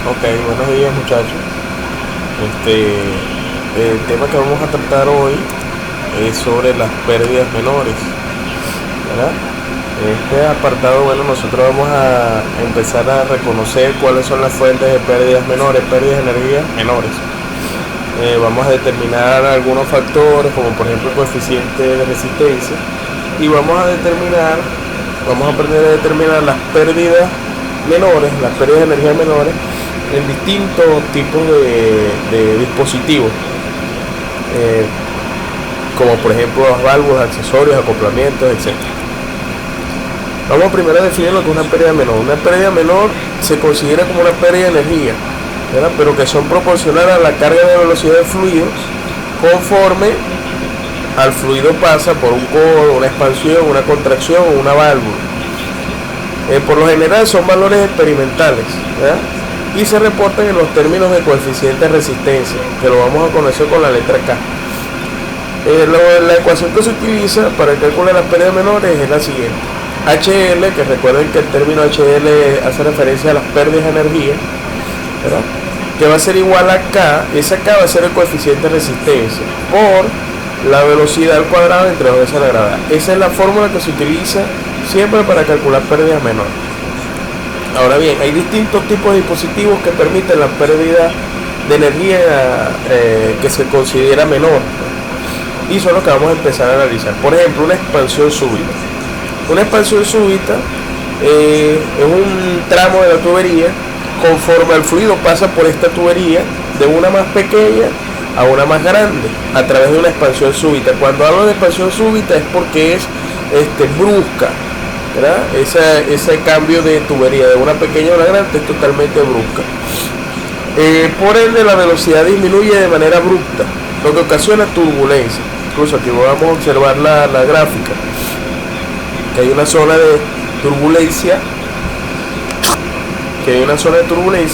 Ok, buenos días muchachos. El tema que vamos a tratar hoy es sobre las pérdidas menores, ¿verdad? En este apartado, bueno, nosotros vamos a empezar a reconocer cuáles son las fuentes de pérdidas menores, pérdidas de energía menores. Vamos a determinar algunos factores, como por ejemplo el coeficiente de resistencia, y vamos a aprender a determinar las pérdidas menores, las pérdidas de energía menores, en distintos tipos de dispositivos, eh, como por ejemplo las válvulas, accesorios, acoplamientos, etc. Vamos primero a definir lo que es una pérdida menor. Una pérdida menor se considera como una pérdida de energía, ¿verdad? Pero que son proporcionales a la carga de velocidad del fluido conforme al fluido pasa por un codo, una expansión, una contracción o una válvula. Por lo general son valores experimentales, ¿verdad? Y se reportan en los términos de coeficiente de resistencia, que lo vamos a conocer con la letra K. La ecuación que se utiliza para el cálculo de las pérdidas menores es la siguiente: HL, que recuerden que el término HL hace referencia a las pérdidas de energía, ¿verdad? Que va a ser igual a K. Esa K va a ser el coeficiente de resistencia por la velocidad al cuadrado entre 2 veces la gravedad. Esa es la fórmula que se utiliza siempre para calcular pérdidas menores. Ahora bien, hay distintos tipos de dispositivos que permiten la pérdida de energía que se considera menor, y son los que vamos a empezar a analizar. Por ejemplo, una expansión súbita. Una expansión súbita es un tramo de la tubería. Conforme el fluido pasa por esta tubería, de una más pequeña a una más grande, a través de una expansión súbita. Cuando hablo de expansión súbita es porque es brusca, ¿verdad? Ese cambio de tubería de una pequeña a una grande es totalmente brusca. Por ende, la velocidad disminuye de manera abrupta, lo que ocasiona turbulencia. Incluso aquí vamos a observar la gráfica, que hay una zona de turbulencia,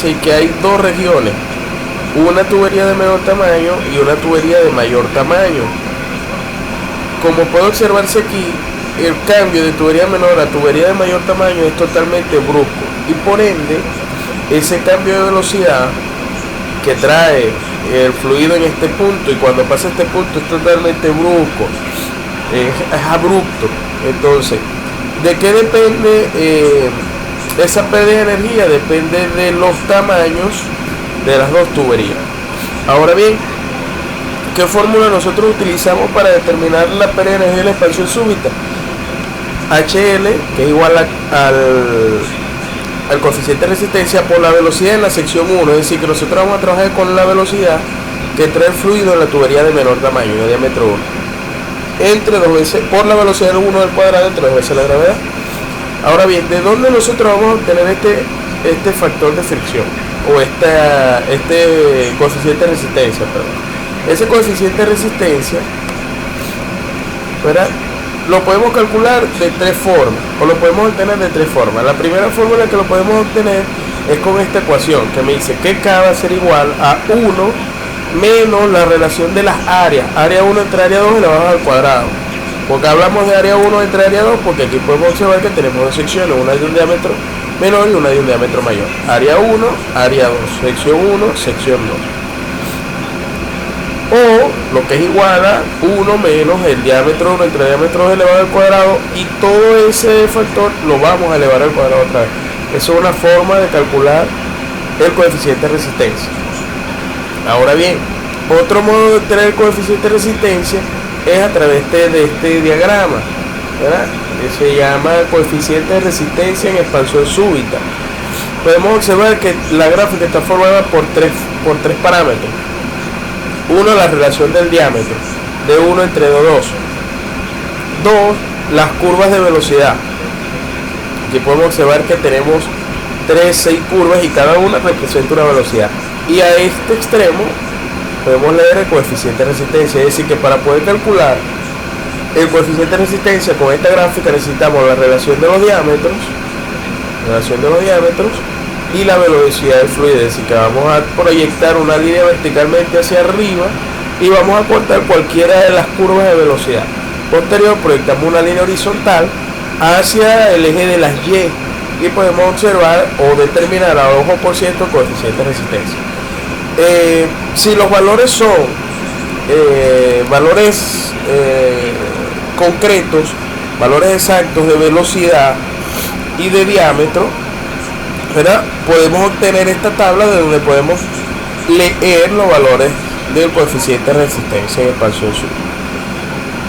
y que hay dos regiones: una tubería de menor tamaño y una tubería de mayor tamaño. Como puede observarse aquí, el cambio de tubería menor a tubería de mayor tamaño es totalmente brusco, y por ende ese cambio de velocidad que trae el fluido en este punto, y cuando pasa este punto, es totalmente brusco, es abrupto. Entonces, ¿de qué depende esa pérdida de energía? Depende de los tamaños de las dos tuberías. Ahora bien, ¿qué fórmula nosotros utilizamos para determinar la pérdida de energía de la expansión súbita? HL, que es igual al coeficiente de resistencia por la velocidad en la sección 1, es decir, que nosotros vamos a trabajar con la velocidad que trae el fluido en la tubería de menor tamaño, de diámetro 1, entre 2 veces, por la velocidad del 1 al cuadrado entre 2 veces la gravedad. Ahora bien, ¿de dónde nosotros vamos a obtener este factor de fricción? O este coeficiente de resistencia, perdón. Ese coeficiente de resistencia, ¿verdad?, lo podemos calcular de tres formas, o lo podemos obtener de tres formas. La primera fórmula que lo podemos obtener es con esta ecuación, que me dice que K va a ser igual a 1 menos la relación de las áreas. Área 1 entre área 2 elevado al cuadrado. Porque hablamos de área 1 entre área 2, porque aquí podemos observar que tenemos dos secciones, una de un diámetro menor y una de un diámetro mayor. Área 1, área 2, sección 1, sección 2. O lo que es igual a 1 menos el diámetro 1 entre el diámetro 2 elevado al cuadrado, y todo ese factor lo vamos a elevar al cuadrado otra vez. Eso es una forma de calcular el coeficiente de resistencia. Ahora bien, otro modo de obtener el coeficiente de resistencia es a través de este diagrama, ¿verdad?, que se llama coeficiente de resistencia en expansión súbita. Podemos observar que la gráfica está formada por tres parámetros. Uno, la relación del diámetro, de 1 entre 2. 2, las curvas de velocidad. Aquí podemos observar que tenemos 6 curvas y cada una representa una velocidad. Y a este extremo podemos leer el coeficiente de resistencia. Es decir, que para poder calcular el coeficiente de resistencia con esta gráfica necesitamos la relación de los diámetros, y la velocidad del fluido. Es decir, que vamos a proyectar una línea verticalmente hacia arriba y vamos a cortar cualquiera de las curvas de velocidad. Posterior, proyectamos una línea horizontal hacia el eje de las Y, y podemos observar o determinar a ojo por ciento coeficiente de resistencia. Si los valores son valores concretos, valores exactos de velocidad y de diámetro, ¿verdad? Podemos obtener esta tabla de donde podemos leer los valores del coeficiente de resistencia en expansión súbita.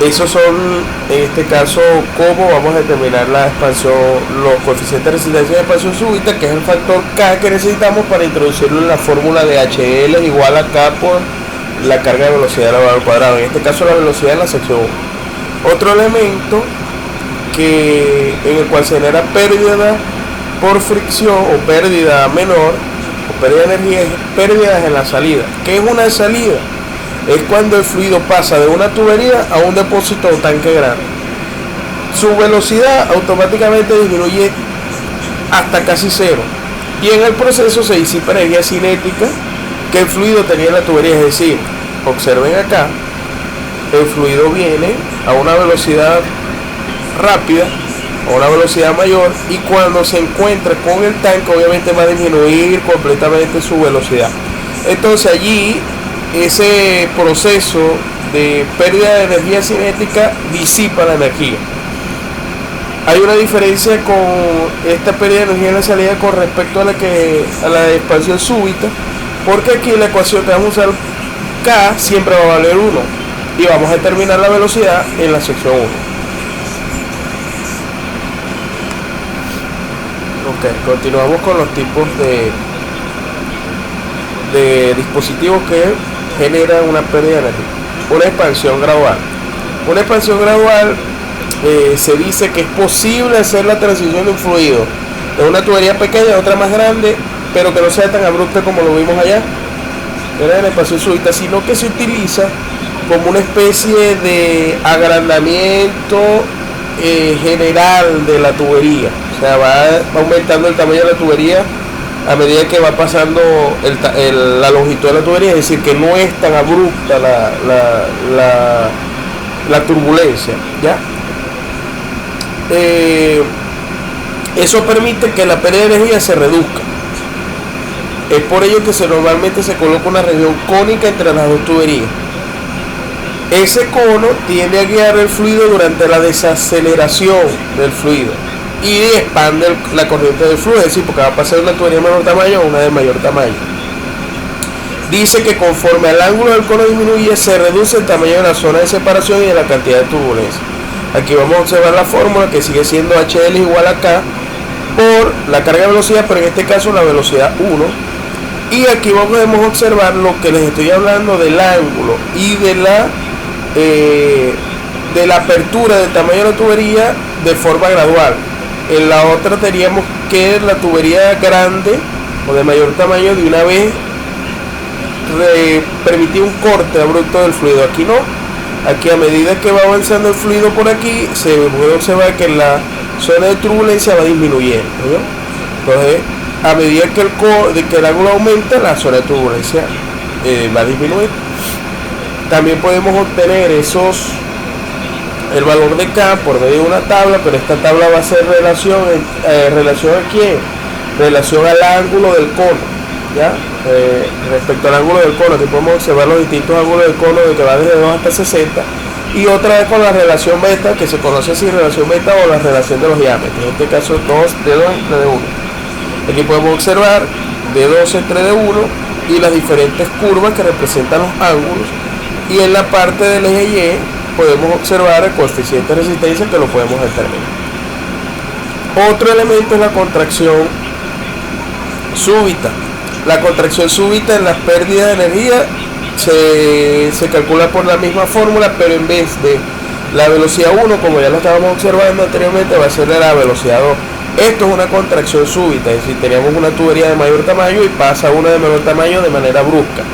Esos son, en este caso, cómo vamos a determinar la expansión, los coeficientes de resistencia de expansión súbita, que es el factor K que necesitamos para introducirlo en la fórmula de HL igual a K por la carga de velocidad elevado al cuadrado. En este caso, la velocidad en la sección 1. Otro elemento en el cual se genera pérdida por fricción o pérdida menor o pérdida de energía, es pérdidas en la salida. ¿Qué es una salida? Es cuando el fluido pasa de una tubería a un depósito o tanque grande. Su velocidad automáticamente disminuye hasta casi cero, y en el proceso se disipa energía cinética que el fluido tenía en la tubería. Es decir, observen acá, el fluido viene a una velocidad rápida, a una velocidad mayor, y cuando se encuentra con el tanque obviamente va a disminuir completamente su velocidad. Entonces allí ese proceso de pérdida de energía cinética disipa la energía. Hay una diferencia con esta pérdida de energía en la salida con respecto a la expansión súbita, porque aquí la ecuación que vamos a usar, K siempre va a valer 1, y vamos a determinar la velocidad en la sección 1. Ok, continuamos con los tipos de dispositivos que generan una pérdida de energía. Una expansión gradual. Una expansión gradual se dice que es posible hacer la transición de un fluido de una tubería pequeña a otra más grande, pero que no sea tan abrupta como lo vimos allá, era en la expansión súbita, sino que se utiliza como una especie de agrandamiento general de la tubería. O sea, va aumentando el tamaño de la tubería a medida que va pasando la longitud de la tubería, es decir, que no es tan abrupta la turbulencia, ¿ya? Eso permite que la pérdida de energía se reduzca. Es por ello que normalmente se coloca una región cónica entre las dos tuberías. Ese cono tiende a guiar el fluido durante la desaceleración del fluido y expande la corriente del fluido, es decir, porque va a pasar de una tubería de menor tamaño a una de mayor tamaño. Dice que conforme el ángulo del cono disminuye, se reduce el tamaño de la zona de separación y de la cantidad de turbulencia. Aquí vamos a observar la fórmula, que sigue siendo HL igual a K por la carga de velocidad, pero en este caso la velocidad 1. Y aquí podemos observar lo que les estoy hablando del ángulo y de la apertura del tamaño de la tubería de forma gradual. En la otra teníamos que la tubería grande o de mayor tamaño de una vez permitía un corte abrupto del fluido. Aquí no, aquí a medida que va avanzando el fluido por aquí, se puede observar que la zona de turbulencia va disminuyendo, ¿no? Entonces, a medida que el ángulo aumenta, la zona de turbulencia va a disminuir. También podemos obtener el valor de K por medio de una tabla, pero esta tabla va a ser relación a quién, relación al ángulo del cono, ¿ya? Respecto al ángulo del cono, aquí podemos observar los distintos ángulos del cono, de que va desde 2 hasta 60, y otra vez con la relación beta, que se conoce así, relación beta o la relación de los diámetros, en este caso de 2 entre de 1. Aquí podemos observar de 2 entre de 1 y las diferentes curvas que representan los ángulos, y en la parte del eje Y podemos observar el coeficiente de resistencia, que lo podemos determinar. Otro elemento es la contracción súbita. La contracción súbita en las pérdidas de energía se calcula por la misma fórmula, pero en vez de la velocidad 1, como ya lo estábamos observando anteriormente, va a ser de la velocidad 2. Esto es una contracción súbita, es decir, teníamos una tubería de mayor tamaño y pasa una de menor tamaño de manera brusca.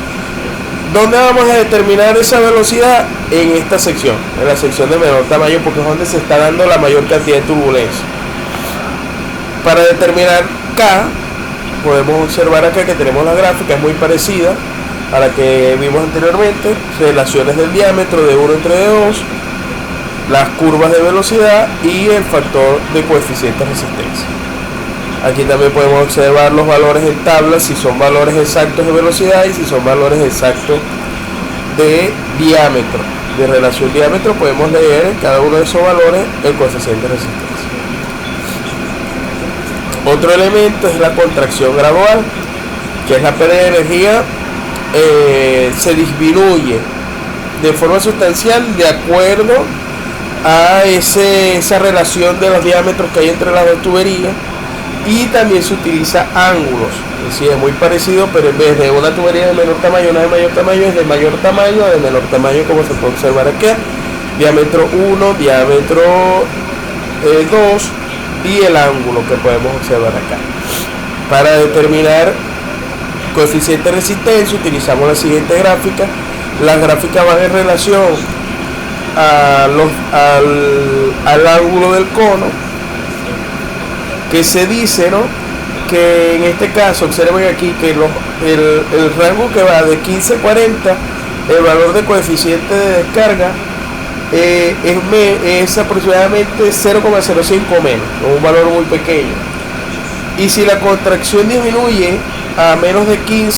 ¿Dónde vamos a determinar esa velocidad? En esta sección, en la sección de menor tamaño, porque es donde se está dando la mayor cantidad de turbulencia. Para determinar K, podemos observar acá que tenemos la gráfica, es muy parecida a la que vimos anteriormente, relaciones del diámetro de 1 entre de 2, las curvas de velocidad y el factor de coeficiente de resistencia. Aquí también podemos observar los valores en tabla, si son valores exactos de velocidad y si son valores exactos de diámetro, de relación diámetro. Podemos leer en cada uno de esos valores el coeficiente de resistencia. Otro elemento es la contracción gradual, que es la pérdida de energía, se disminuye de forma sustancial de acuerdo a esa relación de los diámetros que hay entre las dos tuberías, y también se utiliza ángulos, es decir, es muy parecido, pero en vez de una tubería de menor tamaño, una de mayor tamaño, es de mayor tamaño a de menor tamaño, como se puede observar aquí, diámetro 1, diámetro 2 y el ángulo que podemos observar acá. Para determinar coeficiente de resistencia utilizamos la siguiente gráfica. Las gráficas van en relación al ángulo del cono, que se dice, ¿no?, que en este caso, observen aquí que el rango que va de 15 a 40, el valor de coeficiente de descarga es aproximadamente 0,05 menos, un valor muy pequeño. Y si la contracción disminuye a menos de 15,